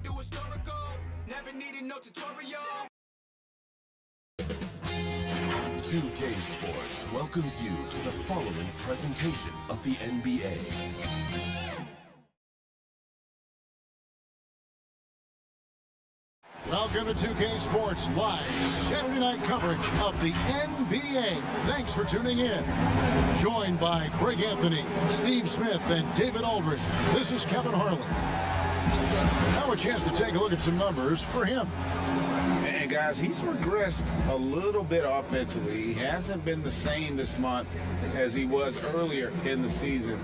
through historical. Never needed no tutorial. 2K Sports welcomes you to the following presentation of the NBA. Welcome to 2K Sports Live Saturday night coverage of the NBA. Thanks for tuning in. Joined by Greg Anthony, Steve Smith, and David Aldridge. This is Kevin Harlan. Now a chance to take a look at some numbers for him. And guys, he's regressed a little bit offensively. He hasn't been the same this month as he was earlier in the season.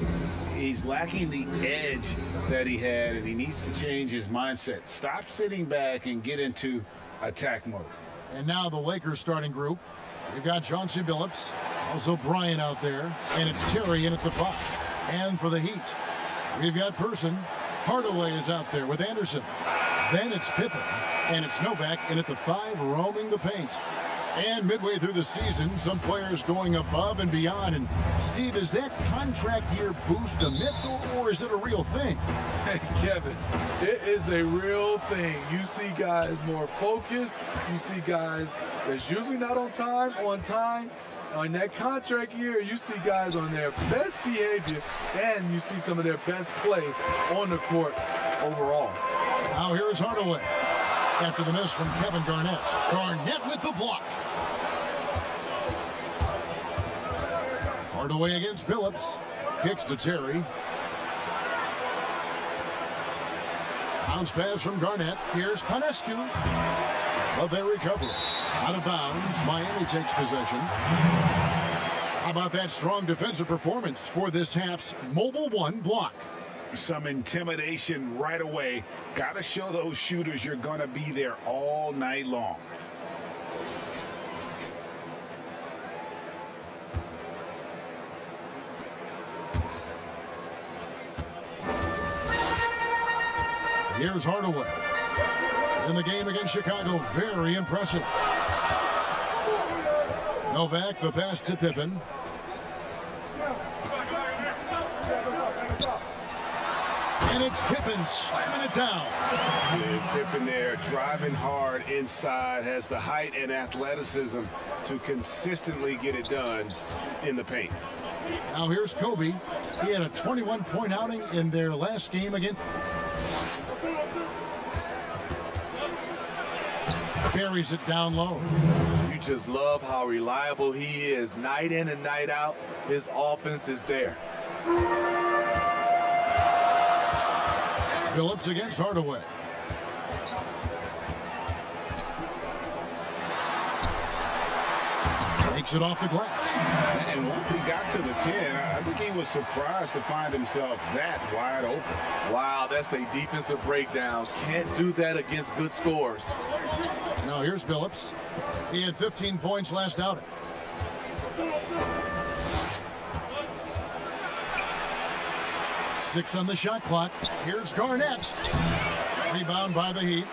He's lacking the edge that he had, and he needs to change his mindset. Stop sitting back and get into attack mode. And now the Lakers starting group. We've got Chauncey Billups, also Bryant out there, and it's Terry in at the 5. And for the Heat, we've got Person. Hardaway is out there with Anderson. Then it's Pippen, and it's Novak in at the 5, roaming the paint. And midway through the season, some players going above and beyond. And Steve, is that contract year boost a myth, or is it a real thing? Hey, Kevin, it is a real thing. You see guys more focused. You see guys that's usually not on time. On that contract year, you see guys on their best behavior, and you see some of their best play on the court overall. Now here's Hardaway. After the miss from Kevin Garnett. Garnett with the block. Hardaway against Billups. Kicks to Terry. Bounce pass from Garnett. Here's Panescu. But they recover it. Out of bounds. Miami takes possession. How about that strong defensive performance for this half's Mobile One block? Some intimidation right away. Got to show those shooters you're going to be there all night long. Here's Hardaway. In the game against Chicago, very impressive. Novak, the pass to Pippen. And it's Pippen slamming it down. Good Pippen there, driving hard inside, has the height and athleticism to consistently get it done in the paint. Now here's Kobe. He had a 21-point outing in their last game again. Buries it down low. You just love how reliable he is. Night in and night out, his offense is there. Billups against Hardaway. Takes it off the glass. And once he got to the 10, I think he was surprised to find himself that wide open. Wow, that's a defensive breakdown. Can't do that against good scores. Now here's Billups. He had 15 points last outing. Six on the shot clock. Here's Garnett. Rebound by the Heat.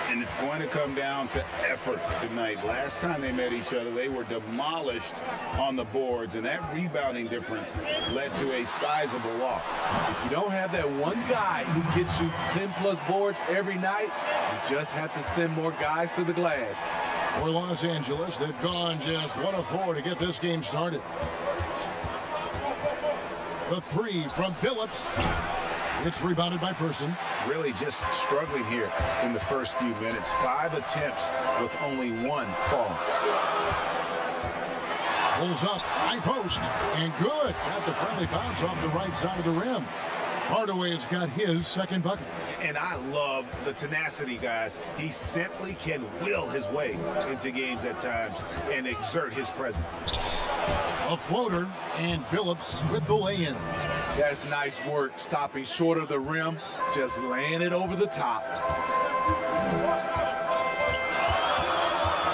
And it's going to come down to effort tonight. Last time they met each other, they were demolished on the boards, and that rebounding difference led to a sizable loss. If you don't have that one guy who gets you 10-plus boards every night, you just have to send more guys to the glass. For Los Angeles, they've gone just 1 of 4 to get this game started. The 3 from Billups. It's rebounded by Person. Really just struggling here in the first few minutes. 5 attempts with only 1 fall. Pulls up, high post, and good. Got the friendly bounce off the right side of the rim. Hardaway has got his second bucket. And I love the tenacity, guys. He simply can will his way into games at times and exert his presence. A floater, and Billups with the lay-in. That's nice work, stopping short of the rim, just laying it over the top.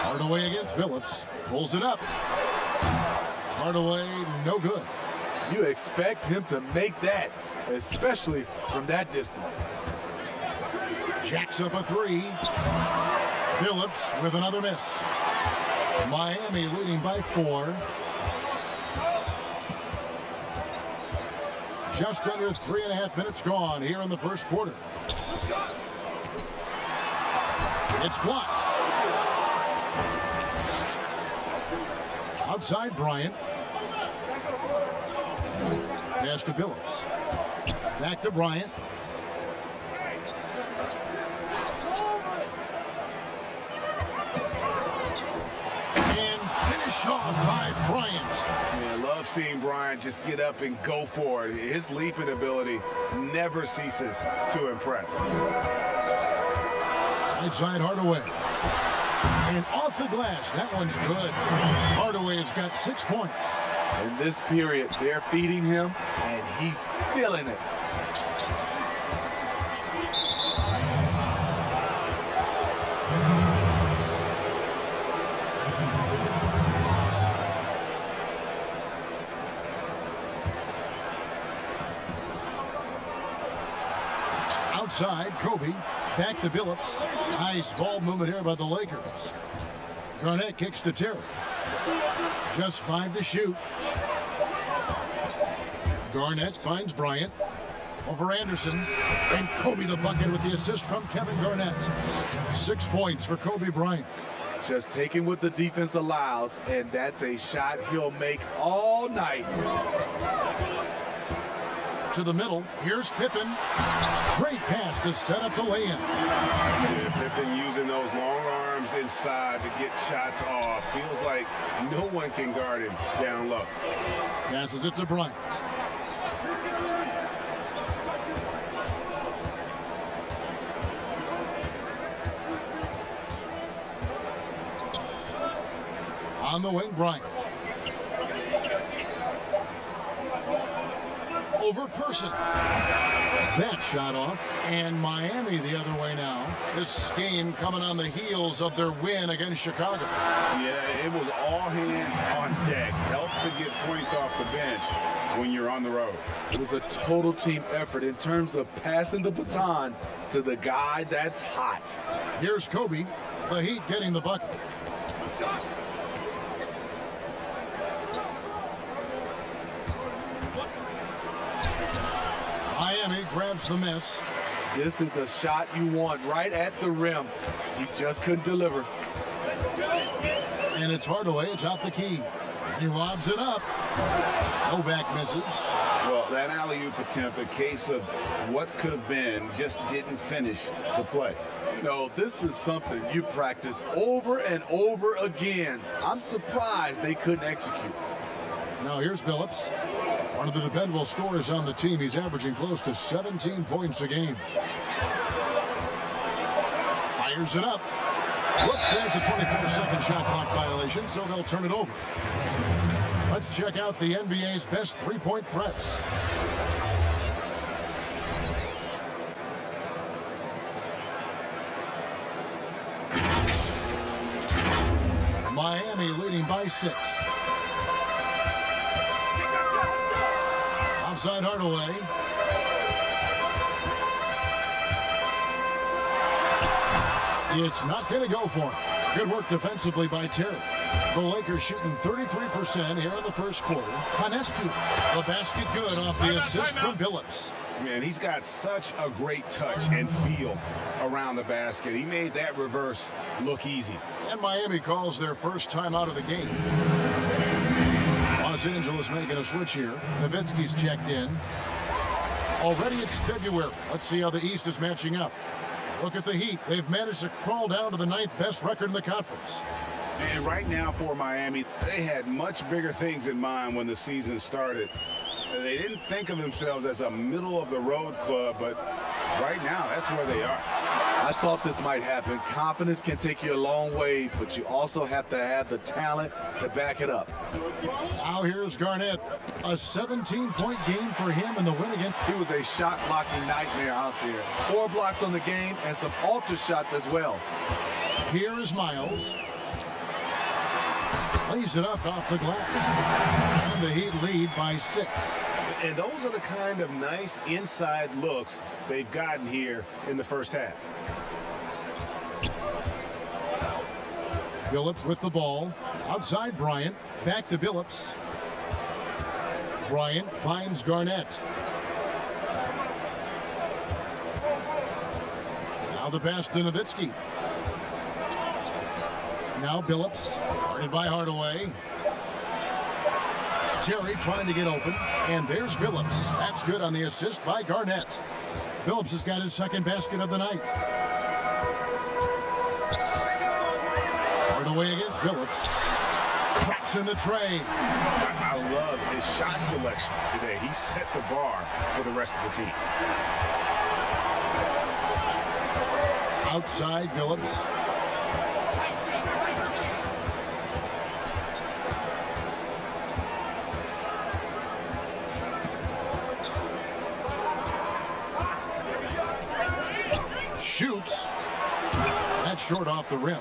Hardaway against Billups. Pulls it up. Hardaway, no good. You expect him to make that, especially from that distance. Jacks up a 3. Billups with another miss. Miami leading by 4. Just under 3.5 minutes gone here in the first quarter. It's blocked. Outside Bryant. Pass to Billups. Back to Bryant. And finish off by Bryant. Yeah, I love seeing Bryant just get up and go for it. His leaping ability never ceases to impress. Right side Hardaway. And off the glass. That one's good. Hardaway's got 6 points. In this period, they're feeding him, and he's feeling it. Outside, Kobe. Back to Billups. Nice ball movement here by the Lakers. Garnett kicks to Terry. Just 5 to shoot. Garnett finds Bryant. Over Anderson. And Kobe the bucket with the assist from Kevin Garnett. 6 points for Kobe Bryant. Just taking what the defense allows, and that's a shot he'll make all night. To the middle. Here's Pippen. Great pass to set up the lay-in. Yeah, Pippen using those long arms inside to get shots off. Feels like no one can guard him down low. Passes it to Bryant. On the wing, Bryant. Over Person. That shot off. And Miami the other way now. This game coming on the heels of their win against Chicago. Yeah, it was all hands on deck. Helps to get points off the bench when you're on the road. It was a total team effort in terms of passing the baton to the guy that's hot. Here's Kobe. The Heat getting the bucket. Miami grabs the miss. This is the shot you want right at the rim. He just couldn't deliver. And it's Hardaway. It's out the key. He lobs it up. Novak misses. Well, that alley-oop attempt, a case of what could have been, just didn't finish the play. You know, this is something you practice over and over again. I'm surprised they couldn't execute. Now here's Billups. One of the dependable scorers on the team. He's averaging close to 17 points a game. Fires it up. Whoops, there's the 24-second shot clock violation, so they'll turn it over. Let's check out the NBA's best three-point threats. Miami leading by 6. Outside Hardaway. It's not going to go for him. Good work defensively by Terry. The Lakers shooting 33% here in the first quarter. Hanescu, the basket good off the assist from Billups. Man, he's got such a great touch and feel around the basket. He made that reverse look easy. And Miami calls their first time out of the game. Los Angeles making a switch here. Nowitzki's checked in. Already it's February. Let's see how the East is matching up. Look at the Heat. They've managed to crawl down to the 9th best record in the conference. And right now for Miami, they had much bigger things in mind when the season started. They didn't think of themselves as a middle-of-the-road club, but right now, that's where they are. I thought this might happen. Confidence can take you a long way, but you also have to have the talent to back it up. Now here's Garnett. A 17-point game for him in the win again. He was a shot-blocking nightmare out there. 4 blocks on the game and some altar shots as well. Here is Miles. Lays it up off the glass. And the Heat lead by 6. And those are the kind of nice inside looks they've gotten here in the first half. Billups with the ball. Outside Bryant. Back to Billups. Bryant finds Garnett. Now the pass to Nowitzki. Now Billups, guarded by Hardaway. Terry trying to get open, and there's Billups. That's good on the assist by Garnett. Billups has got his second basket of the night. Hardaway against Billups. Traps in the tray. I love his shot selection today. He set the bar for the rest of the team. Outside Billups. Shoots. That's short off the rim.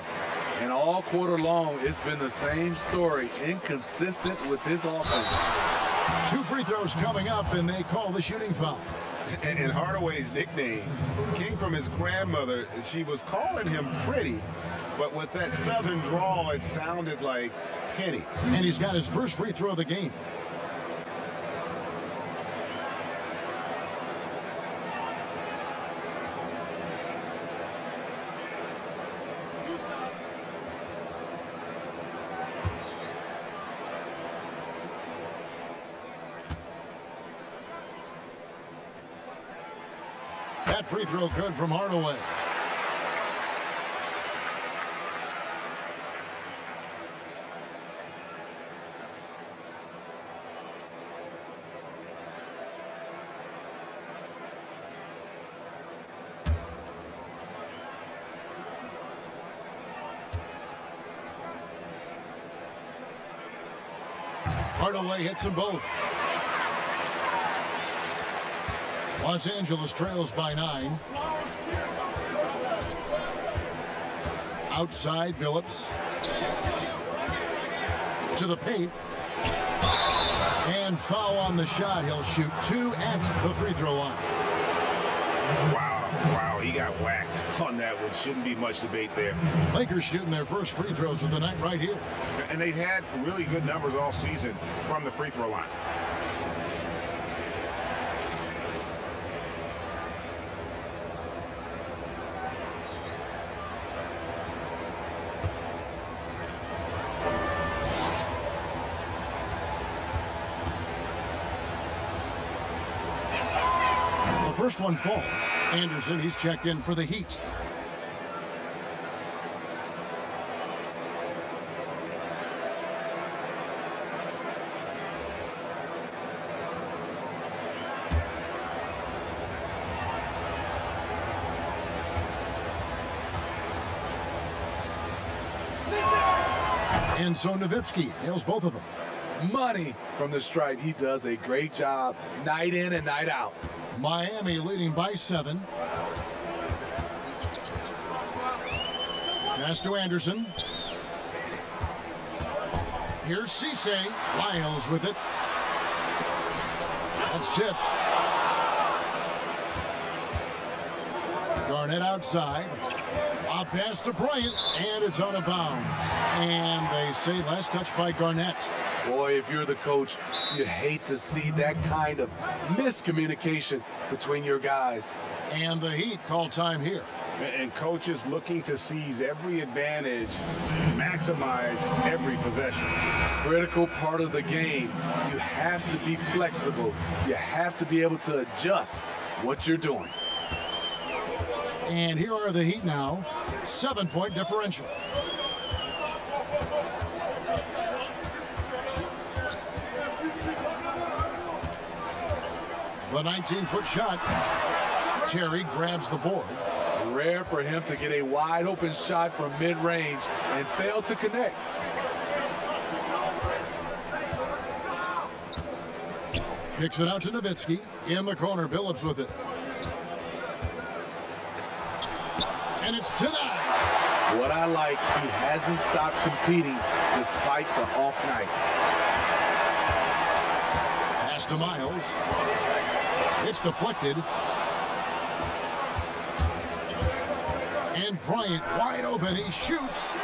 And all quarter long, it's been the same story, inconsistent with his offense. 2 free throws coming up, and they call the shooting foul. And Hardaway's nickname came from his grandmother. She was calling him pretty, but with that southern drawl, it sounded like Penny. And he's got his first free throw of the game. That free throw good from Hardaway. Hardaway hits them both. Los Angeles trails by 9. Outside Billups. To the paint. And foul on the shot. He'll shoot 2 at the free throw line. Wow, he got whacked on that one. Shouldn't be much debate there. Lakers shooting their first free throws of the night right here. And they've had really good numbers all season from the free throw line. The first one falls. Anderson, he's checked in for the Heat. And so Nowitzki nails both of them. Money from the stripe. He does a great job night in and night out. Miami leading by 7. Pass to Anderson. Here's Cisse. Lyles with it. That's tipped. Garnett outside. Lob pass to Bryant, and it's out of bounds. And they say last touch by Garnett. Boy, if you're the coach, you hate to see that kind of miscommunication between your guys. And the Heat call time here. And coaches looking to seize every advantage, maximize every possession. Critical part of the game. You have to be flexible. You have to be able to adjust what you're doing. And here are the Heat now. 7-point differential. The 19-foot shot. Terry grabs the board. Rare for him to get a wide open shot from mid-range and fail to connect. Kicks it out to Nowitzki. In the corner, Billups with it. And it's denied. What I like, he hasn't stopped competing despite the off night. Pass to Miles. It's deflected. And Bryant wide open. He shoots.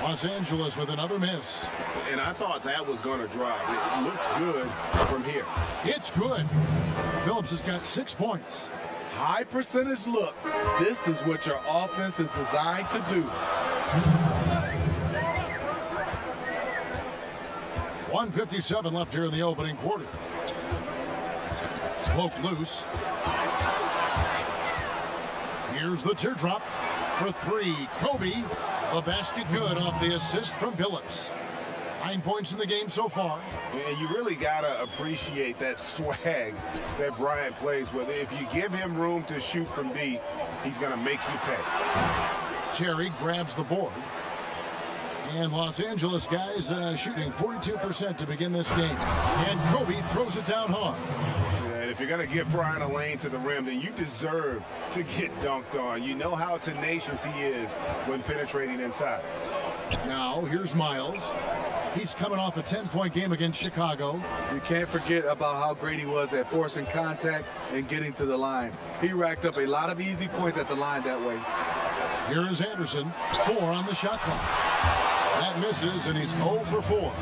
Los Angeles with another miss. And I thought that was going to drop. It looked good from here. It's good. Billups has got 6 points. High percentage look. This is what your offense is designed to do. 1:57 left here in the opening quarter. Poked loose. Here's the teardrop for three. Kobe, the basket good off the assist from Billups. 9 points in the game so far. And you really got to appreciate that swag that Bryant plays with. If you give him room to shoot from deep, he's going to make you pay. Terry grabs the board. And Los Angeles guys shooting 42% to begin this game. And Kobe throws it down hard. And if you're going to give Bryant a lane to the rim, then you deserve to get dunked on. You know how tenacious he is when penetrating inside. Now, here's Miles. He's coming off a 10-point game against Chicago. You can't forget about how great he was at forcing contact and getting to the line. He racked up a lot of easy points at the line that way. Here is Anderson, 4 on the shot clock. That misses, and he's 0 for 4.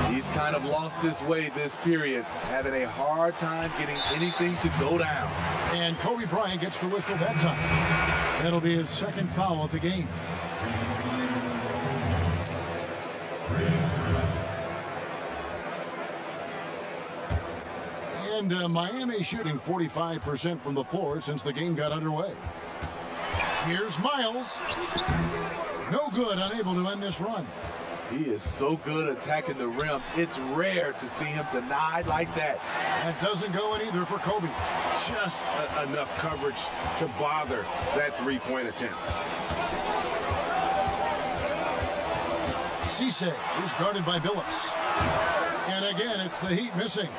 He's kind of lost his way this period, having a hard time getting anything to go down. And Kobe Bryant gets the whistle that time. That'll be his second foul of the game. And Miami shooting 45% from the floor since the game got underway. Here's Miles. No good, unable to end this run. He is so good attacking the rim. It's rare to see him denied like that. That doesn't go in either for Kobe. Just enough coverage to bother that three-point attempt. Cisse is guarded by Billups. And again, it's the Heat missing.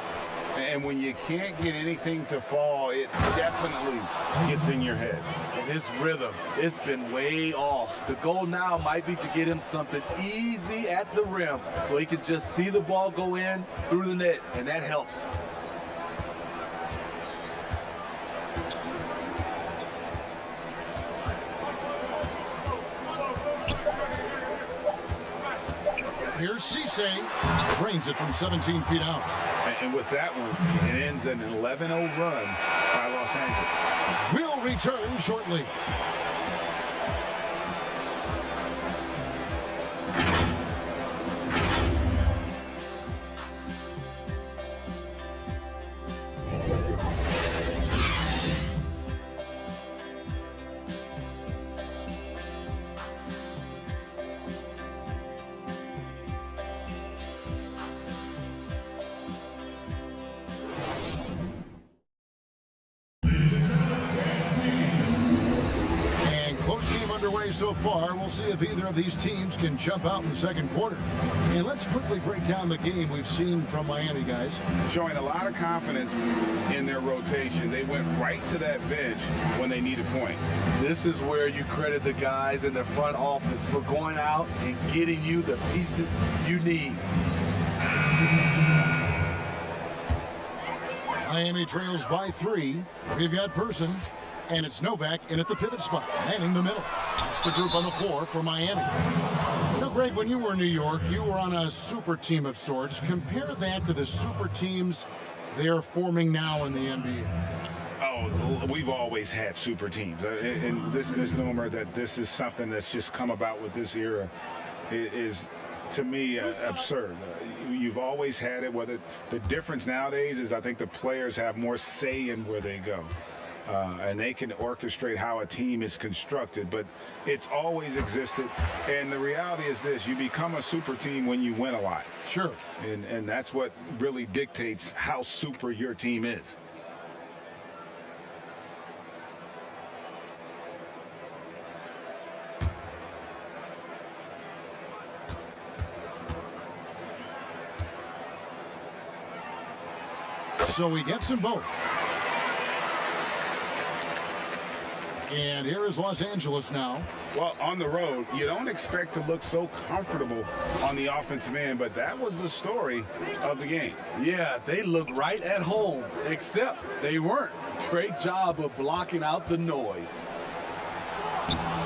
And when you can't get anything to fall, it definitely gets in your head. And his rhythm, it's been way off. The goal now might be to get him something easy at the rim so he can just see the ball go in through the net, and that helps. Here's Cisse. Drains it from 17 feet out. And with that one, it ends an 11-0 run by Los Angeles. We'll return shortly. So far, we'll see if either of these teams can jump out in the second quarter. And let's quickly break down the game we've seen from Miami, guys. Showing a lot of confidence in their rotation. They went right to that bench when they needed points. This is where you credit the guys in the front office for going out and getting you the pieces you need. Miami trails by 3. We've got Person. And it's Novak in at the pivot spot, manning the middle. That's the group on the floor for Miami. Now, Greg, when you were in New York, you were on a super team of sorts. Compare that to the super teams they're forming now in the NBA. Oh, we've always had super teams. And this misnomer that this is something that's just come about with this era is, to me, absurd. You've always had it. Whether the difference nowadays is I think the players have more say in where they go. And they can orchestrate how a team is constructed, but it's always existed. And the reality is this: you become a super team when you win a lot. Sure. And that's what really dictates how super your team is. So he gets them both. And here is Los Angeles now. Well, on the road, you don't expect to look so comfortable on the offensive end, but that was the story of the game. Yeah, they look right at home, except they weren't. Great job of blocking out the noise.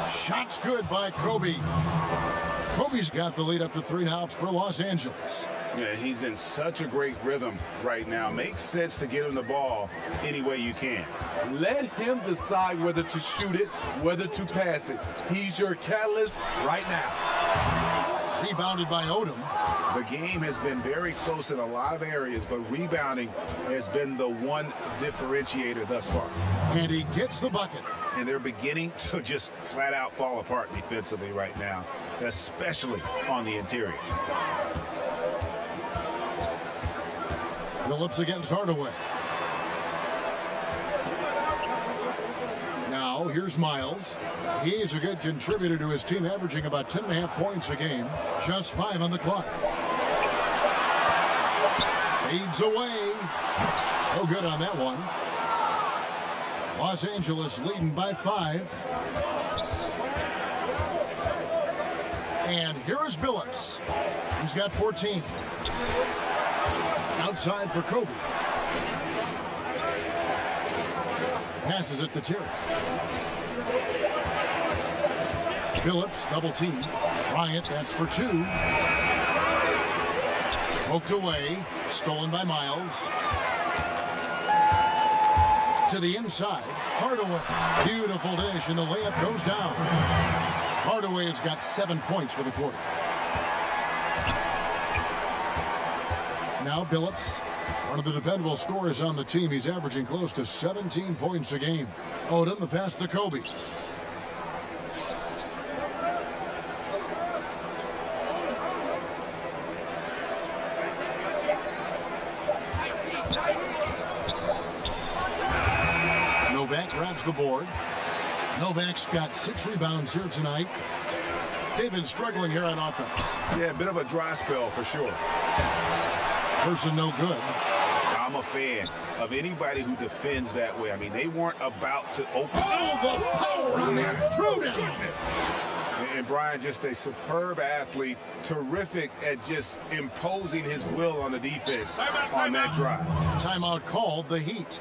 Shots good by Kobe. Kobe's got the lead up to 3 now for Los Angeles. Yeah, he's in such a great rhythm right now. Makes sense to get him the ball any way you can. Let him decide whether to shoot it, whether to pass it. He's your catalyst right now. Rebounded by Odom. The game has been very close in a lot of areas, but rebounding has been the one differentiator thus far. And he gets the bucket. And they're beginning to just flat out fall apart defensively right now, especially on the interior. Phillips against Hardaway. Now, here's Miles. He's a good contributor to his team, averaging about 10.5 points a game. Just 5 on the clock. Fades away. No good on that one. Los Angeles leading by 5. And here is Billups. He's got 14. Outside for Kobe. Passes it to Terry. Billups, double team. Bryant, that's for 2. Poked away. Stolen by Miles. To the inside. Hardaway. Beautiful dish, and the layup goes down. Hardaway has got 7 points for the quarter. Now Billups, one of the dependable scorers on the team. He's averaging close to 17 points a game. Odom, the pass to Kobe. Novak grabs the board. Novak's got 6 rebounds here tonight. They've been struggling here on offense. Yeah, a bit of a dry spell for sure. Person no good. I'm a fan of anybody who defends that way. I mean, they weren't about to open. Oh, the power on that throwdown. And Brian, just a superb athlete, terrific at just imposing his will on the defense on that drive. Timeout called, the Heat.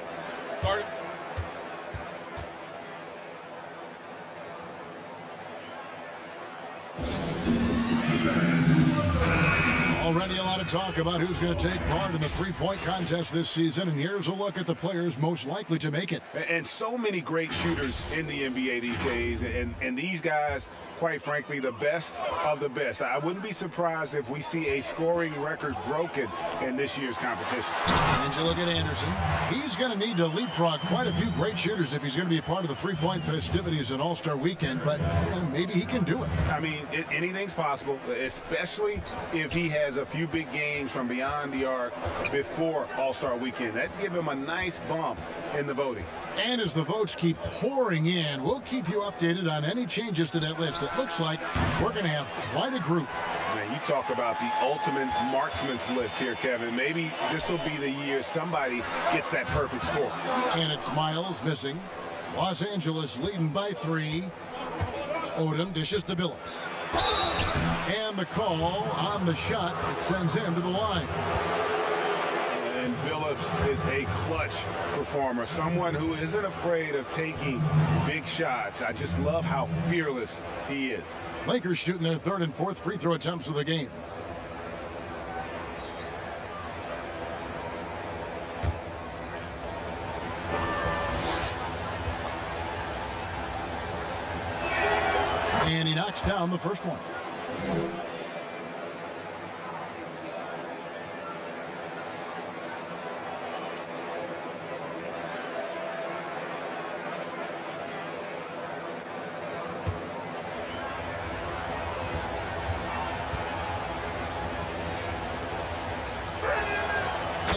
Already a lot of talk about who's going to take part in the three-point contest this season, and here's a look at the players most likely to make it. And so many great shooters in the NBA these days, and these guys, quite frankly, the best of the best. I wouldn't be surprised if we see a scoring record broken in this year's competition. And you look at Anderson. He's going to need to leapfrog quite a few great shooters if he's going to be a part of the three-point festivities at All-Star Weekend, but maybe he can do it. I mean, anything's possible, especially if he has a few big games from beyond the arc before All-Star Weekend. That'd give him a nice bump in the voting. And as the votes keep pouring in, we'll keep you updated on any changes to that list. It looks like we're going to have quite a group. Man, you talk about the ultimate marksman's list here, Kevin. Maybe this will be the year somebody gets that perfect score. And it's Miles missing. Los Angeles leading by 3. Odom dishes to Billups. And the call on the shot that sends him to the line. And Billups is a clutch performer, someone who isn't afraid of taking big shots. I just love how fearless he is. Lakers shooting their 3rd and 4th free throw attempts of the game. And he knocks down the first one.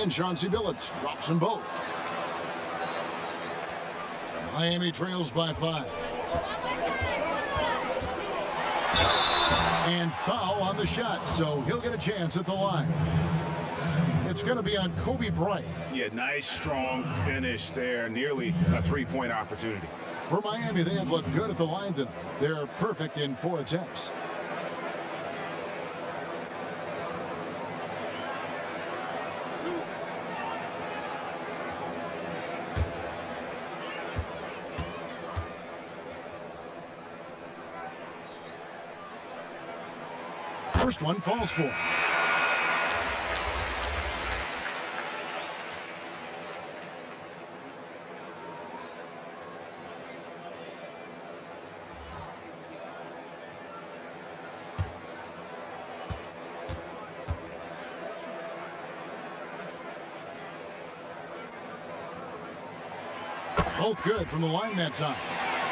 And Chauncey Billups drops them both. Miami trails by 5. And foul on the shot, so he'll get a chance at the line. It's going to be on Kobe Bryant. Yeah, nice, strong finish there. Nearly a three-point opportunity. For Miami, they have looked good at the line tonight. They're perfect in 4 attempts. First one falls for. Both good from the line that time.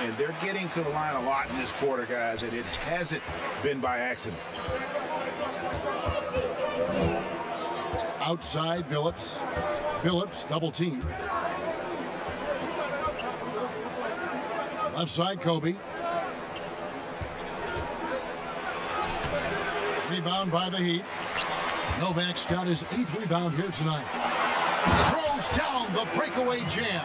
And they're getting to the line a lot in this quarter, guys, and it hasn't been by accident. Outside, Billups. Billups, double team. Left side, Kobe. Rebound by the Heat. Novak's got his 8th rebound here tonight. Throws down the breakaway jam.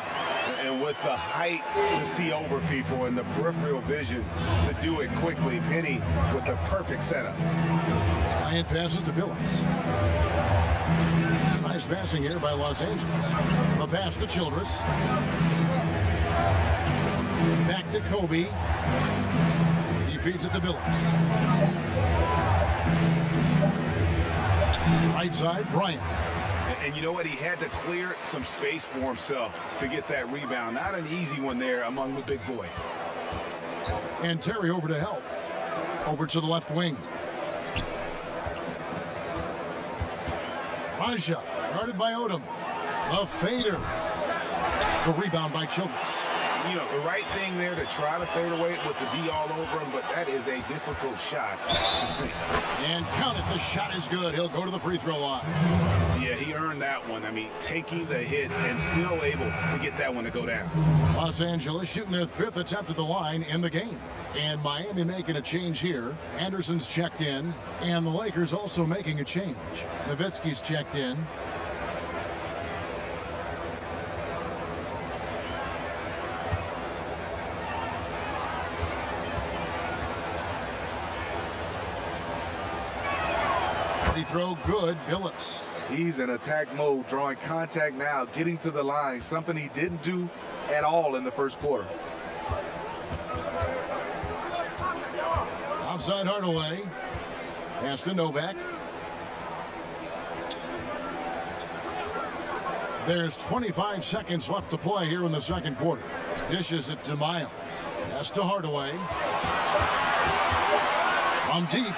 And with the height to see over people and the peripheral vision to do it quickly, Penny with the perfect setup. Bryant passes to Billups. Nice passing here by Los Angeles. The pass to Childress. Back to Kobe. He feeds it to Billups. Right side, Bryant. And you know what? He had to clear some space for himself to get that rebound. Not an easy one there among the big boys. And Terry over to help. Over to the left wing. Raja, guarded by Odom. A fader. The rebound by Childress. You know, the right thing there to try to fade away with the D all over him, but that is a difficult shot to sink. And count it, the shot is good. He'll go to the free throw line. Yeah, he earned that one. I mean, taking the hit and still able to get that one to go down. Los Angeles shooting their 5th attempt at the line in the game. And Miami making a change here. Anderson's checked in, and the Lakers also making a change. Nowitzki's checked in. Free throw good, Billups. He's in attack mode, drawing contact now, getting to the line, something he didn't do at all in the first quarter. Outside Hardaway. Pass to Novak. There's 25 seconds left to play here in the second quarter. Dishes it to Miles. Pass to Hardaway. From deep.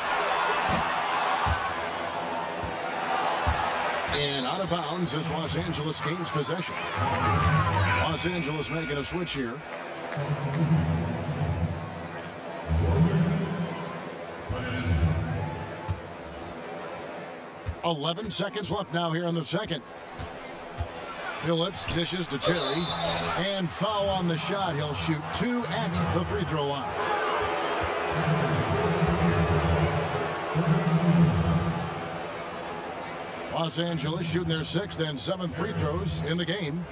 And out of bounds as Los Angeles gains possession. Los Angeles making a switch here. .11 seconds left now here in the second. Billups dishes to Terry. And foul on the shot. He'll shoot 2 at the free throw line. Los Angeles shooting their 6th and 7th free throws in the game.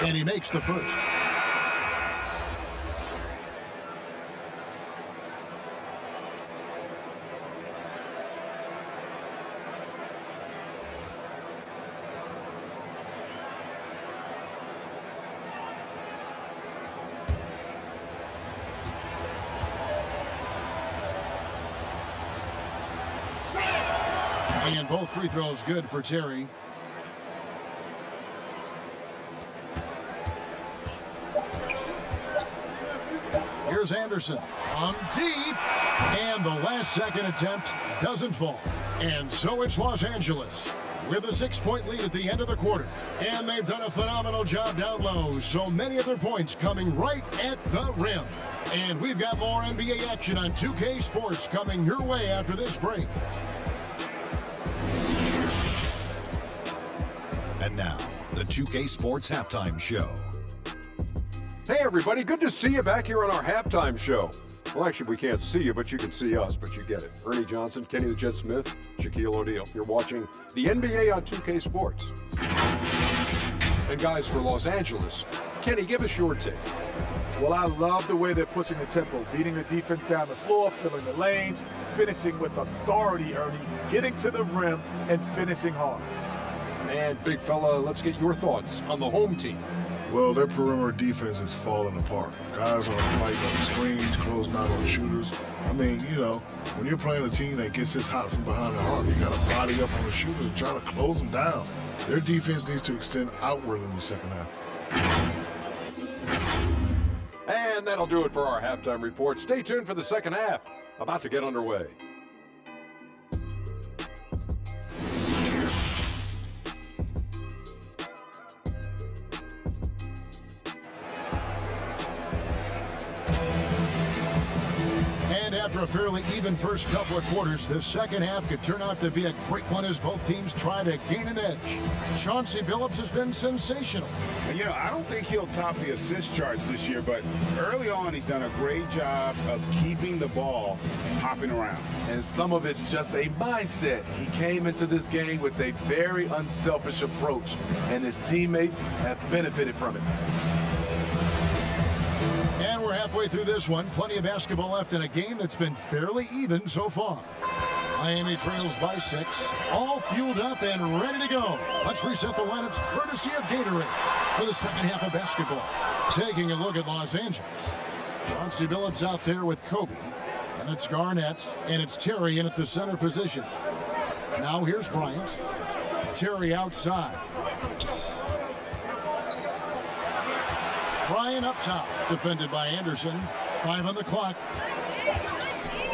And he makes the first. And both free throws good for Terry. Here's Anderson from deep. And the last second attempt doesn't fall. And so it's Los Angeles with a 6-point lead at the end of the quarter. And they've done a phenomenal job down low. So many of their points coming right at the rim. And we've got more NBA action on 2K Sports coming your way after this break. And now, the 2K Sports Halftime Show. Hey everybody, good to see you back here on our halftime show. Well, actually, we can't see you, but you can see us, but you get it. Ernie Johnson, Kenny the Jet Smith, Shaquille O'Neal. You're watching the NBA on 2K Sports. And guys, for Los Angeles, Kenny, give us your take. Well, I love the way they're pushing the tempo, beating the defense down the floor, filling the lanes, finishing with authority, Ernie, getting to the rim and finishing hard. And big fella, let's get your thoughts on the home team. Well, their perimeter defense is falling apart. Guys are fighting on the screens, closing out on shooters. I mean, you know, when you're playing a team that gets this hot from behind the arc, you got to body up on the shooters and try to close them down. Their defense needs to extend outward in the second half. And that'll do it for our halftime report. Stay tuned for the second half, about to get underway. And after a fairly even first couple of quarters, the second half could turn out to be a great one as both teams try to gain an edge. Chauncey Billups has been sensational. And, you know, I don't think he'll top the assist charts this year, but early on he's done a great job of keeping the ball hopping around. And some of it's just a mindset. He came into this game with a very unselfish approach, and his teammates have benefited from it. And we're halfway through this one. Plenty of basketball left in a game that's been fairly even so far. Miami trails by 6, all fueled up and ready to go. Let's reset the lineups courtesy of Gatorade for the second half of basketball. Taking a look at Los Angeles. Chauncey Billups out there with Kobe. And it's Garnett, and it's Terry in at the center position. Now here's Bryant. Terry outside. Bryant up top, defended by Anderson. 5 on the clock.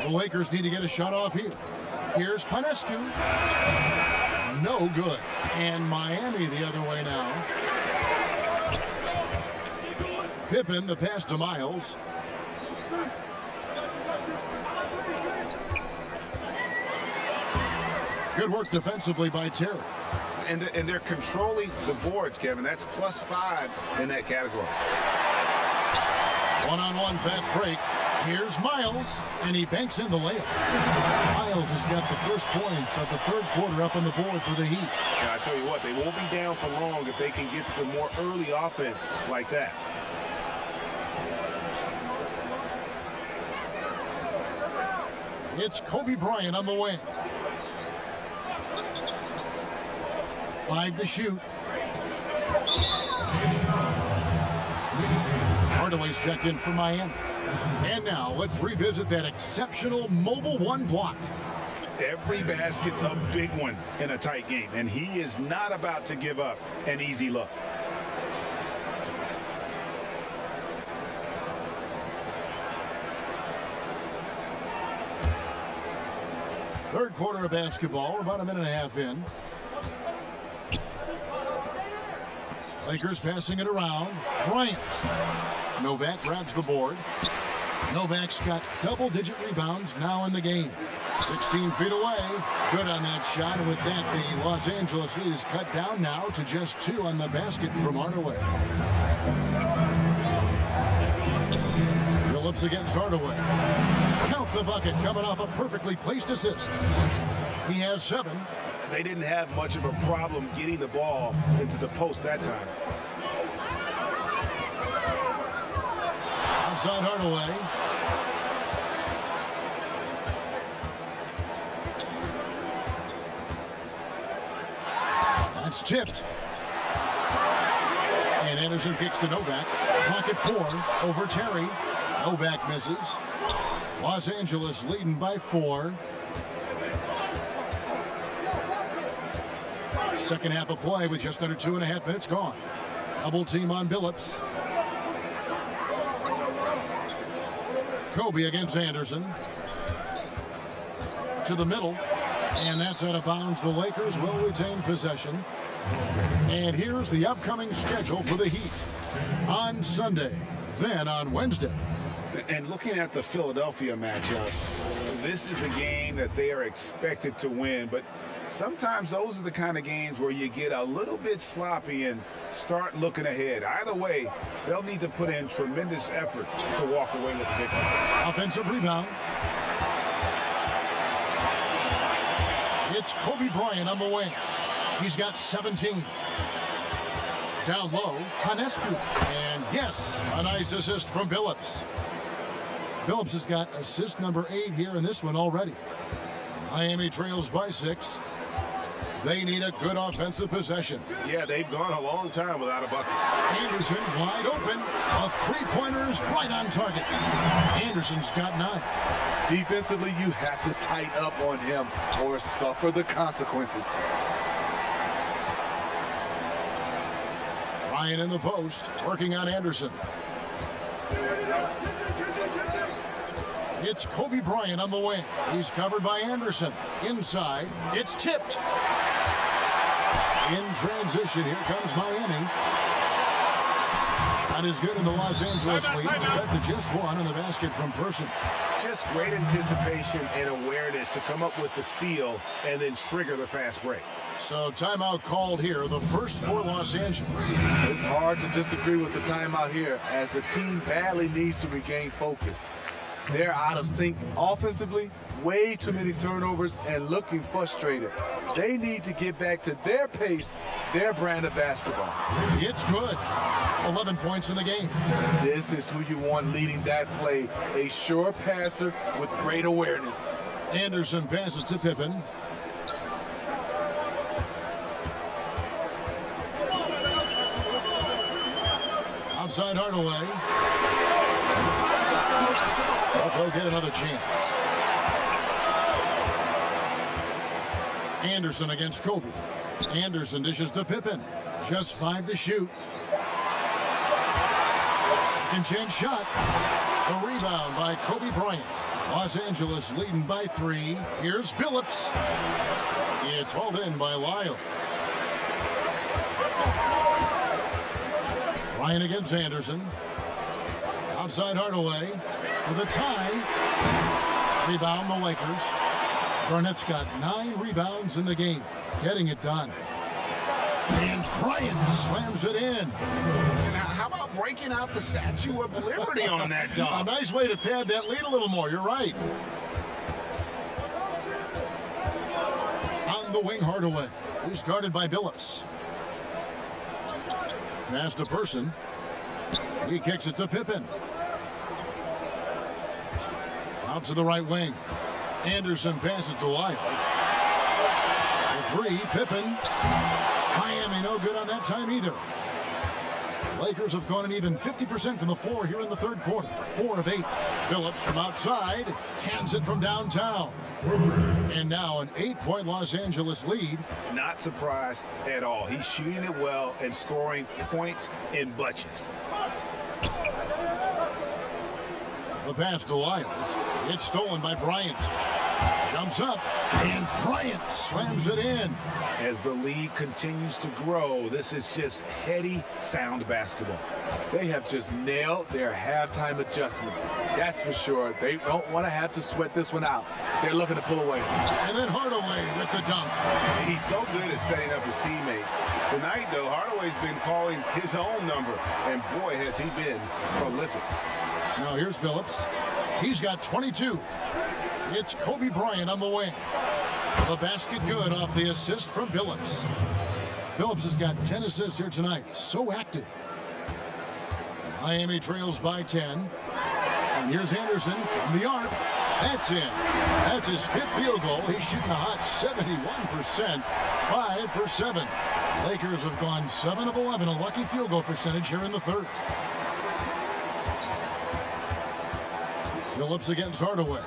The Lakers need to get a shot off here. Here's Panescu. No good. And Miami the other way now. Pippen, the pass to Miles. Good work defensively by Terry. And they're controlling the boards, Kevin. That's +5 in that category. One-on-one fast break. Here's Miles, and he banks in the layup. Miles has got the first points of the third quarter up on the board for the Heat. Yeah, I tell you what, they won't be down for long if they can get some more early offense like that. It's Kobe Bryant on the wing. 5 to shoot. Hardaway's checked in for Miami. And now let's revisit that exceptional mobile one block. Every basket's a big one in a tight game, and he is not about to give up an easy look. Third quarter of basketball. We're about a minute and a half in. Lakers passing it around. Bryant. Novak grabs the board. Novak's got double-digit rebounds now in the game. 16 feet away. Good on that shot. And with that, the Los Angeles lead is cut down now to just 2 on the basket from Hardaway. Billups against Hardaway. Count the bucket coming off a perfectly placed assist. He has 7. They didn't have much of a problem getting the ball into the post that time. Outside Hardaway. That's tipped. And Anderson kicks to Novak. Pocket 4 over Terry. Novak misses. Los Angeles leading by 4. Second half of play with just under 2.5 minutes gone. Double team on Billups. Kobe against Anderson. To the middle. And that's out of bounds. The Lakers will retain possession. And here's the upcoming schedule for the Heat. On Sunday, then on Wednesday. And looking at the Philadelphia matchup, this is a game that they are expected to win, but sometimes those are the kind of games where you get a little bit sloppy and start looking ahead. Either way, they'll need to put in tremendous effort to walk away with the victory. Offensive rebound. It's Kobe Bryant on the wing. He's got 17. Down low, Panescu. And yes, a nice assist from Billups. Billups has got assist number 8 here in this one already. Miami trails by 6. They need a good offensive possession. Yeah, they've gone a long time without a bucket. Anderson wide open. A three-pointer is right on target. Anderson's got 9. Defensively, you have to tighten up on him or suffer the consequences. Bryant in the post, working on Anderson. It's Kobe Bryant on the wing. He's covered by Anderson. Inside, it's tipped. In transition, here comes Miami. Shot is good in the Los Angeles lead. It's cut to just one on the basket from Person. Just great anticipation and awareness to come up with the steal and then trigger the fast break. So timeout called here, the first for Los Angeles. It's hard to disagree with the timeout here as the team badly needs to regain focus. They're out of sync offensively, way too many turnovers, and looking frustrated. They need to get back to their pace, their brand of basketball. It's good. 11 points in the game. This is who you want leading that play, a sure passer with great awareness. Anderson passes to Pippen. Outside Hardaway. But they'll get another chance. Anderson against Kobe. Anderson dishes to Pippen. Just 5 to shoot. Second chance shot. The rebound by Kobe Bryant. Los Angeles leading by 3. Here's Billups. It's hauled in by Lyle. Bryant against Anderson. Outside Hardaway for the tie. Rebound the Lakers. Garnett's got 9 rebounds in the game, getting it done. And Bryant slams it in. And how about breaking out the Statue of Liberty on that dunk? A nice way to pad that lead a little more. You're right. On the wing, Hardaway. He's guarded by Billups. Pass to Person. He kicks it to Pippen. Out to the right wing. Anderson passes to Lyles. For 3, Pippen. Miami no good on that time either. Lakers have gone an even 50% from the floor here in the third quarter. 4 of 8. Billups from outside. Cans it from downtown. And now an 8-point Los Angeles lead. Not surprised at all. He's shooting it well and scoring points in bunches. The pass to Lyles. It's stolen by Bryant. Jumps up, and Bryant slams it in. As the lead continues to grow, this is just heady, sound basketball. They have just nailed their halftime adjustments. That's for sure. They don't want to have to sweat this one out. They're looking to pull away. And then Hardaway with the dunk. He's so good at setting up his teammates. Tonight, though, Hardaway's been calling his own number, and boy, has he been prolific. Now here's Billups. He's got 22. It's Kobe Bryant on the wing. The basket good off the assist from Billups. Billups has got 10 assists here tonight. So active. Miami trails by 10. And here's Anderson from the arc. That's in. That's his 5th field goal. He's shooting a hot 71%. 5 for 7. Lakers have gone 7 of 11. A lucky field goal percentage here in the third. Billups against Hardaway.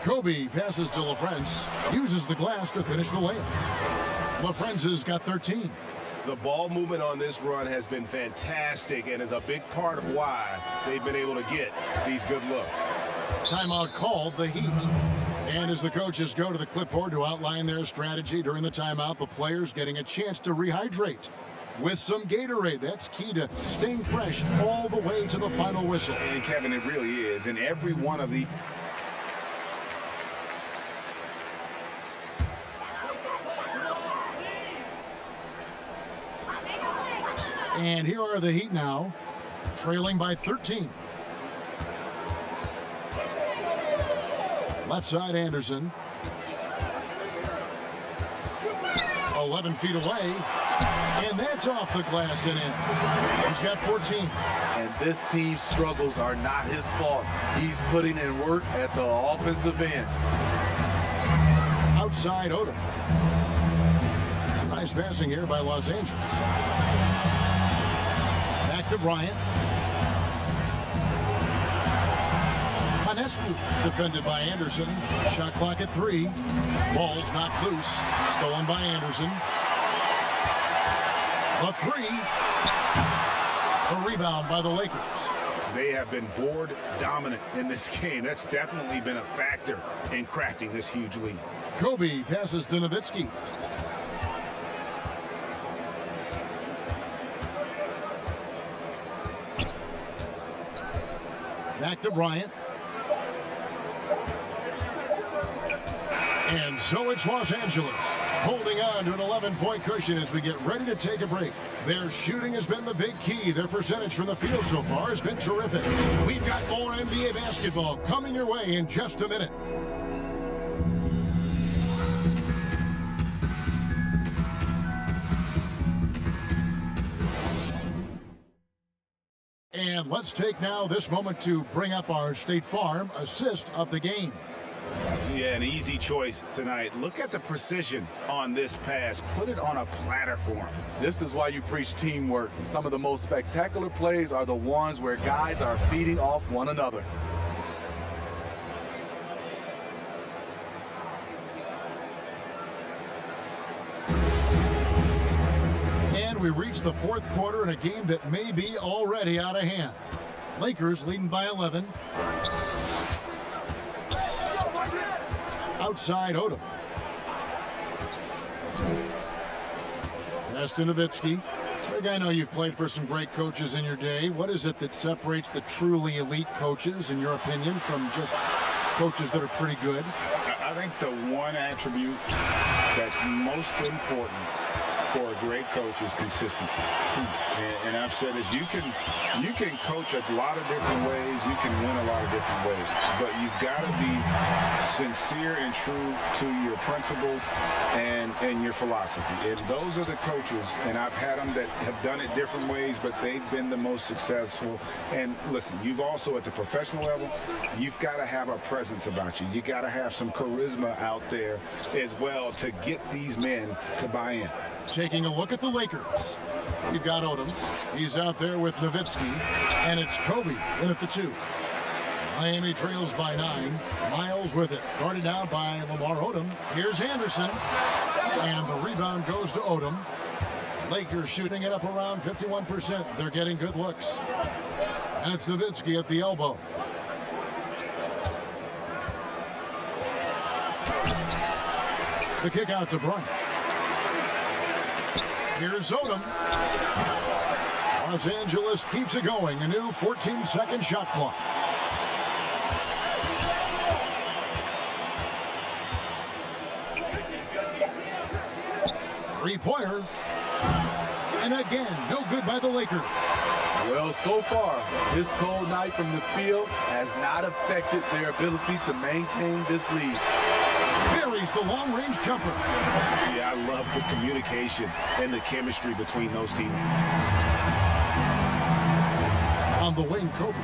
Kobe passes to LaFrance. Uses the glass to finish the layup. LaFrance has got 13. The ball movement on this run has been fantastic and is a big part of why they've been able to get these good looks. Timeout called, the Heat. And as the coaches go to the clipboard to outline their strategy during the timeout, the players getting a chance to rehydrate with some Gatorade. That's key to staying fresh all the way to the final whistle. And Kevin, it really is. In every one of the... And here are the Heat now, trailing by 13. Left side, Anderson. 11 feet away. And that's off the glass and in. He's got 14. And this team's struggles are not his fault. He's putting in work at the offensive end. Outside, Odom. Some nice passing here by Los Angeles. Back to Bryant. Hanescu defended by Anderson. Shot clock at 3. Ball's knocked loose. Stolen by Anderson. The three. A rebound by the Lakers. They have been board dominant in this game. That's definitely been a factor in crafting this huge lead. Kobe passes to Nowitzki. Back to Bryant. And so it's Los Angeles, holding on to an 11-point cushion as we get ready to take a break. Their shooting has been the big key. Their percentage from the field so far has been terrific. We've got more NBA basketball coming your way in just a minute. And let's take now this moment to bring up our State Farm assist of the game. Yeah, an easy choice tonight. Look at the precision on this pass. Put it on a platter for him. This is why you preach teamwork. Some of the most spectacular plays are the ones where guys are feeding off one another. And we reach the fourth quarter in a game that may be already out of hand. Lakers leading by 11. Outside Odom. Pass to Nowitzki. Greg, I know you've played for some great coaches in your day. What is it that separates the truly elite coaches, in your opinion, from just coaches that are pretty good? I think the one attribute that's most important for a great coach is consistency. And I've said this, you can coach a lot of different ways, you can win a lot of different ways, but you've got to be sincere and true to your principles and your philosophy. And those are the coaches, and I've had them that have done it different ways, but they've been the most successful. And listen, you've also, at the professional level, you've got to have a presence about you. You got to have some charisma out there as well to get these men to buy in. Taking a look at the Lakers. We've got Odom. He's out there with Nowitzki. And it's Kobe in at the 2. Miami trails by 9. Miles with it. Guarded down by Lamar Odom. Here's Anderson. And the rebound goes to Odom. Lakers shooting it up around 51%. They're getting good looks. That's Nowitzki at the elbow. The kick out to Bryant. Here's Odom. Los Angeles keeps it going. A new 14-second shot clock. Three-pointer. And again, no good by the Lakers. Well, so far, this cold night from the field has not affected their ability to maintain this lead. Buries the long-range jumper. Yeah, I love the communication and the chemistry between those teammates. On the wing, Kobe.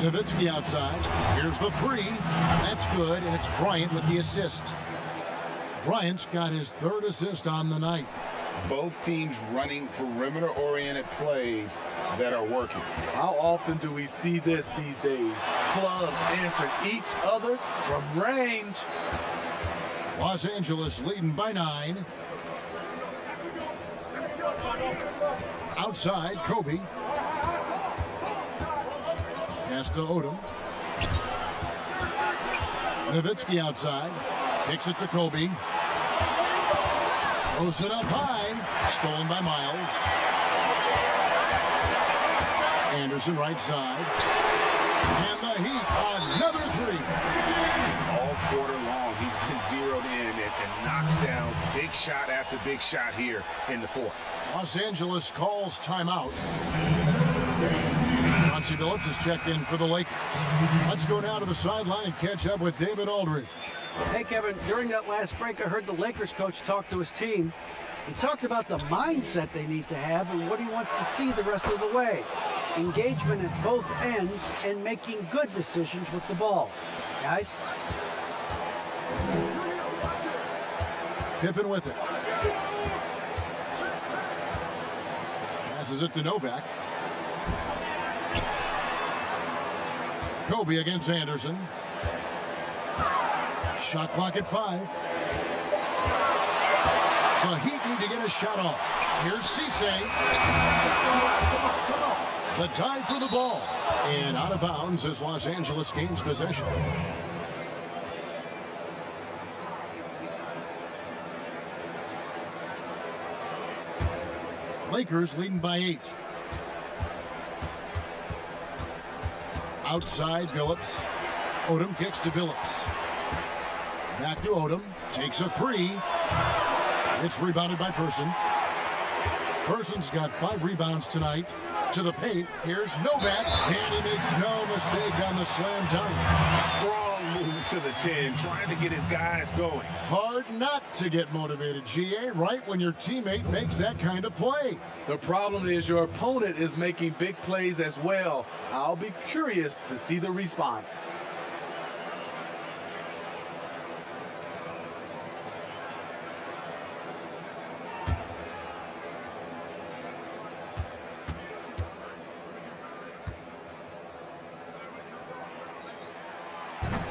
Nowitzki outside. Here's the 3. That's good, and it's Bryant with the assist. Bryant's got his 3rd assist on the night. Both teams running perimeter-oriented plays that are working. How often do we see this these days? Clubs answering each other from range. Los Angeles leading by 9. Outside, Kobe. Pass to Odom. Nowitzki outside. Kicks it to Kobe. Throws it up high. Stolen by Miles. Anderson right side. And the Heat, another 3. All quarter long, he's been zeroed in and knocks down big shot after big shot here in the 4th. Los Angeles calls timeout. Chauncey Billups is checked in for the Lakers. Let's go now to the sideline and catch up with David Aldridge. Hey, Kevin, during that last break, I heard the Lakers coach talk to his team. He talked about the mindset they need to have and what he wants to see the rest of the way. Engagement at both ends and making good decisions with the ball. Guys? Pippen with it. Passes it to Novak. Kobe against Anderson. Shot clock at 5. The Heat need to get a shot off. Here's Cisse. The dive for the ball. And out of bounds as Los Angeles gains possession. Lakers leading by 8. Outside Billups. Odom kicks to Billups. Back to Odom. Takes a 3. It's rebounded by Person. Person's got 5 rebounds tonight. To the paint. Here's Novak. And he makes no mistake on the slam dunk. Strong move to the 10, trying to get his guys going. Hard not to get motivated, GA, right when your teammate makes that kind of play. The problem is your opponent is making big plays as well. I'll be curious to see the response.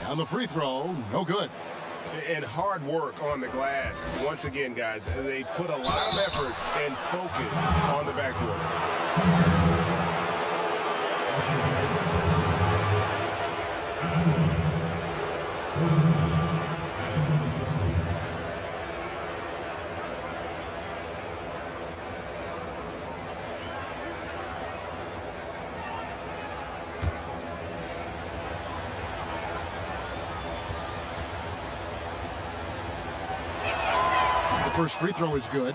On the free throw, no good. And hard work on the glass. Once again, guys, they put a lot of effort and focus on the backboard. First free throw is good.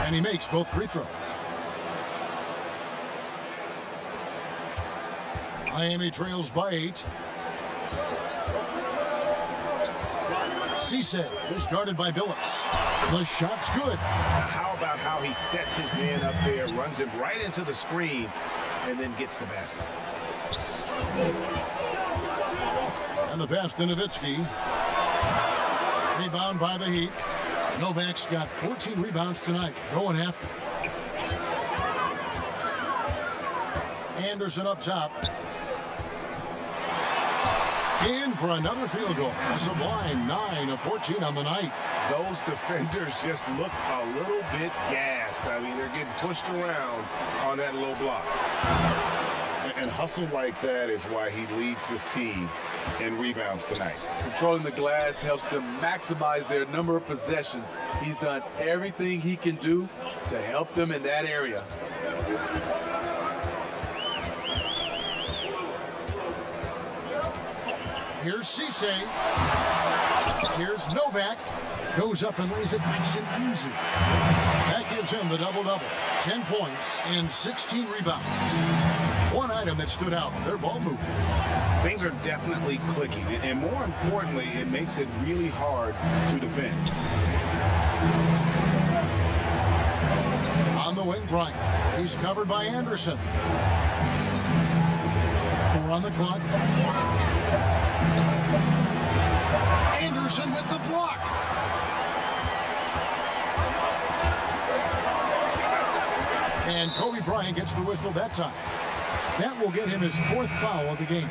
And he makes both free throws. Miami trails by 8. Cisse is guarded by Billups. The shot's good. How about how he sets his man up there, runs him right into the screen, and then gets the basket. And the pass to Nowitzki. Rebound by the Heat. Novak's got 14 rebounds tonight, going after. Anderson up top. In for another field goal. A sublime 9 of 14 on the night. Those defenders just look a little bit gassed. I mean, they're getting pushed around on that low block. And hustle like that is why he leads this team in rebounds tonight. Controlling the glass helps them maximize their number of possessions. He's done everything he can do to help them in that area. Here's Cisse. Here's Novak. Goes up and lays it nice and easy. That gives him the double-double. 10 points and 16 rebounds. One item that stood out, their ball movement. Things are definitely clicking. And more importantly, it makes it really hard to defend. On the wing, Bryant. He's covered by Anderson. 4 on the clock. Anderson with the block. And Kobe Bryant gets the whistle that time. That will get him his 4th foul of the game.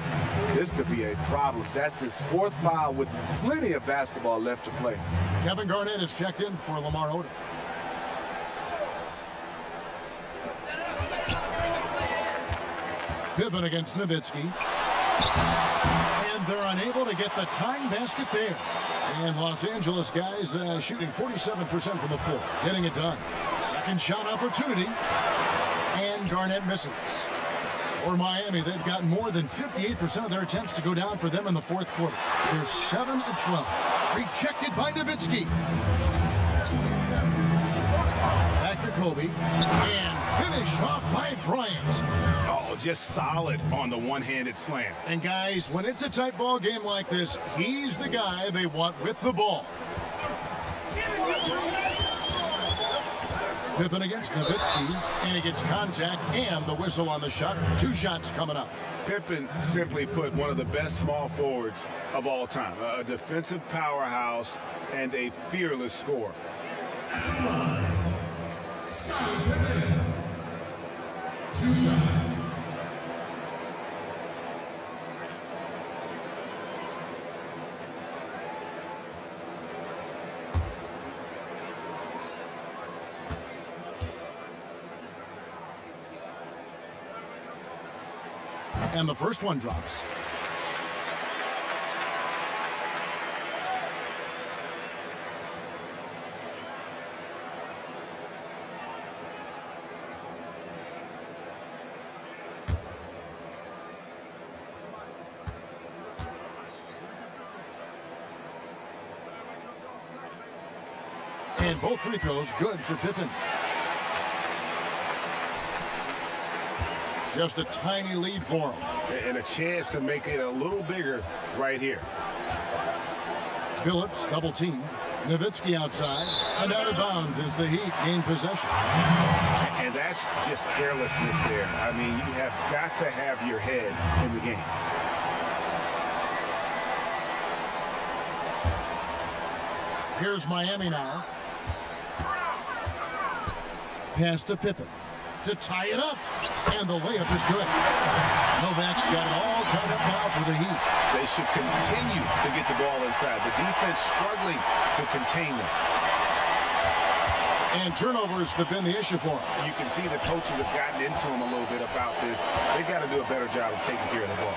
This could be a problem. That's his 4th foul with plenty of basketball left to play. Kevin Garnett is checked in for Lamar Odom. Pippen against Nowitzki. And they're unable to get the tying basket there. And Los Angeles guys shooting 47% from the floor, getting it done. Second shot opportunity. And Garnett misses. For Miami, they've got more than 58% of their attempts to go down for them in the 4th quarter. They're 7 of 12. Rejected by Nowitzki. Back to Kobe. And finish off by Bryant. Oh, just solid on the one-handed slam. And guys, when it's a tight ball game like this, he's the guy they want with the ball. Pippen against Nowitzki, and he gets contact and the whistle on the shot. 2 shots coming up. Pippen simply put one of the best small forwards of all time. A defensive powerhouse and a fearless scorer. Scottie Pippen. 2 shots. And the first one drops. And both free throws good for Pippen. Just a tiny lead for him. And a chance to make it a little bigger right here. Billups double team. Nowitzki outside. And out of bounds as the Heat gain possession. And that's just carelessness there. I mean, you have got to have your head in the game. Here's Miami now. Pass to Pippen to tie it up, and the layup is good. Novak's got it all tied up now for the Heat. They should continue to get the ball inside. The defense struggling to contain them. And turnovers have been the issue for them. You can see the coaches have gotten into them a little bit about this. They've got to do a better job of taking care of the ball.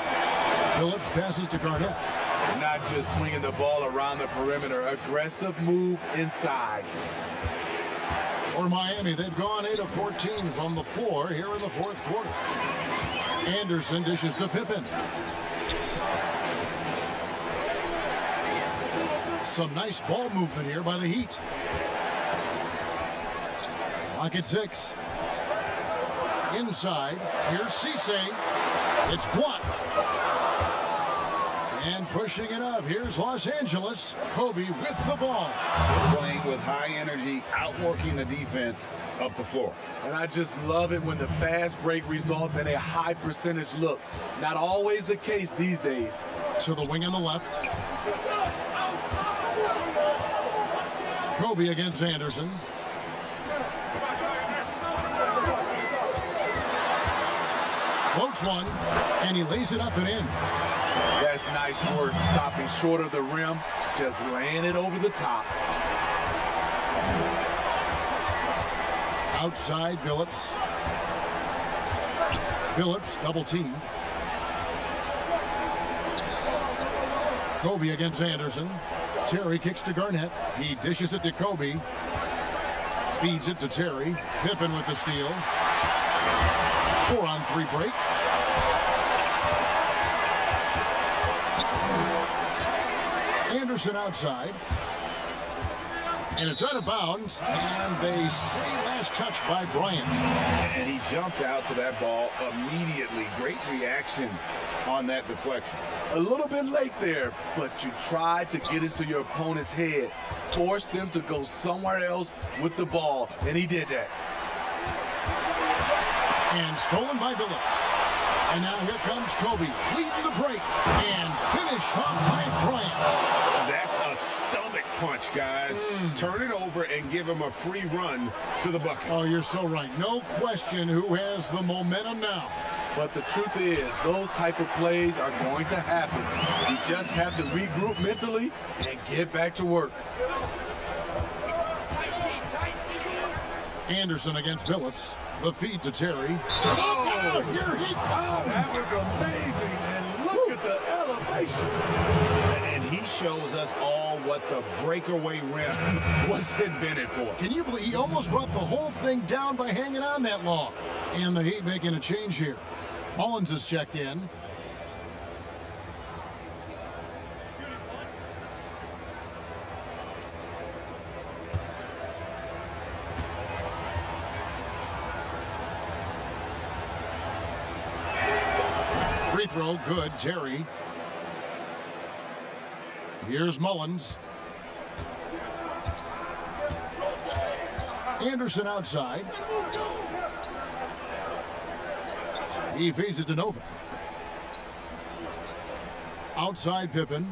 Billups passes to Garnett. Not just swinging the ball around the perimeter. Aggressive move inside. For Miami, they've gone 8 of 14 from the floor here in the fourth quarter. Anderson dishes to Pippen. Some nice ball movement here by the Heat. Clock at 6. Inside, here's Cisse. It's blocked. And pushing it up, here's Los Angeles. Kobe with the ball. Playing with high energy, outworking the defense up the floor. And I just love it when the fast break results in a high percentage look. Not always the case these days. To the wing on the left. Kobe against Anderson. Floats one, and he lays it up and in. That's nice work, stopping short of the rim, just laying it over the top. Outside, Billups. Billups, double team. Kobe against Anderson. Terry kicks to Garnett. He dishes it to Kobe. Feeds it to Terry. Pippen with the steal. 4-on-3 break. Anderson outside. And it's out of bounds, and they say last touch by Bryant. And he jumped out to that ball immediately. Great reaction on that deflection. A little bit late there, but you tried to get into your opponent's head. Force them to go somewhere else with the ball, and he did that. And stolen by Billups. And now here comes Kobe, leading the break, and finish off by Bryant. That's a stomach punch, guys. Turn it over and give him a free run to the bucket. Oh, you're so right. No question who has the momentum now. But the truth is, those type of plays are going to happen. You just have to regroup mentally and get back to work. Anderson against Billups. The feed to Terry. Oh, here he comes. That was amazing. And look at the elevation. And he shows us all what the breakaway rim was invented for. Can you believe he almost brought the whole thing down by hanging on that long? And the Heat making a change here. Mullins is checked in. Free throw, good, Terry. Here's Mullins. Anderson outside. He feeds it to Novak. Outside Pippen.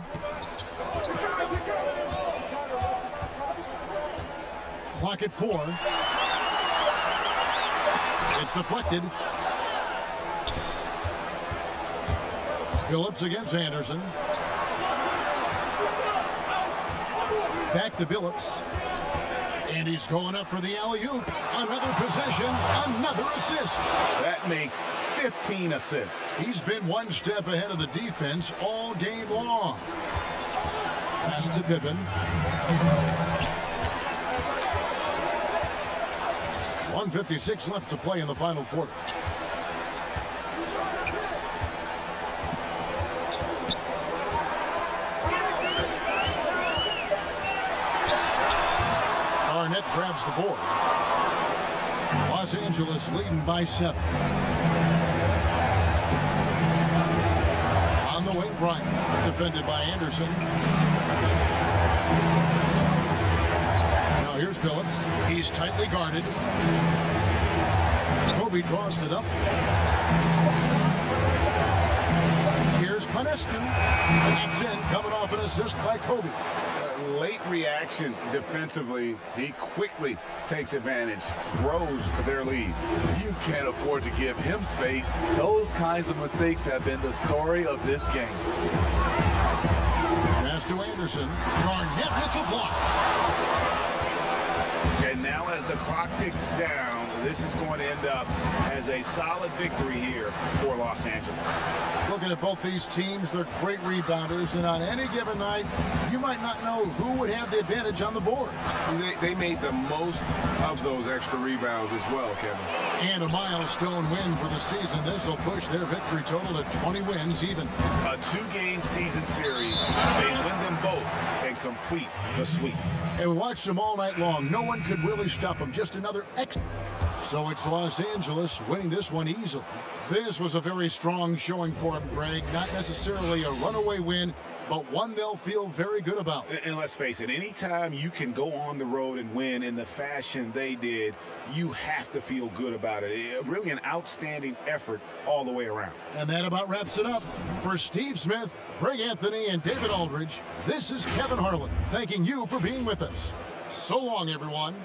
Clock at 4. It's deflected. Billups against Anderson. Back to Billups. And he's going up for the alley-oop. Another possession, another assist. That makes 15 assists. He's been one step ahead of the defense all game long. Pass to Pippen. 1:56 left to play in the final quarter. Barnett grabs the board. Los Angeles leading by 7. On the wing, Bryant, defended by Anderson. Now here's Billups. He's tightly guarded. Kobe draws it up. Here's Panescu. It's in, coming off an assist by Kobe. Late reaction defensively. He quickly takes advantage, grows their lead. You can't afford to give him space. Those kinds of mistakes have been the story of this game. Pass to Anderson. Garnett with the block. And now as the clock ticks down, this is going to end up as a solid victory here for Los Angeles. Looking at both these teams, they're great rebounders, and on any given night, you might not know who would have the advantage on the board. They made the most of those extra rebounds as well, Kevin. And a milestone win for the season. This will push their victory total to 20 wins even. A 2-game season series. They win them both and complete the sweep. And we watched them all night long. No one could really stop them. Just another So it's Los Angeles winning this one easily. This was a very strong showing for them, Greg. Not necessarily a runaway win, but one they'll feel very good about. And let's face it, anytime you can go on the road and win in the fashion they did, you have to feel good about it. Really an outstanding effort all the way around. And that about wraps it up. For Steve Smith, Greg Anthony, and David Aldridge, this is Kevin Harlan, thanking you for being with us. So long, everyone.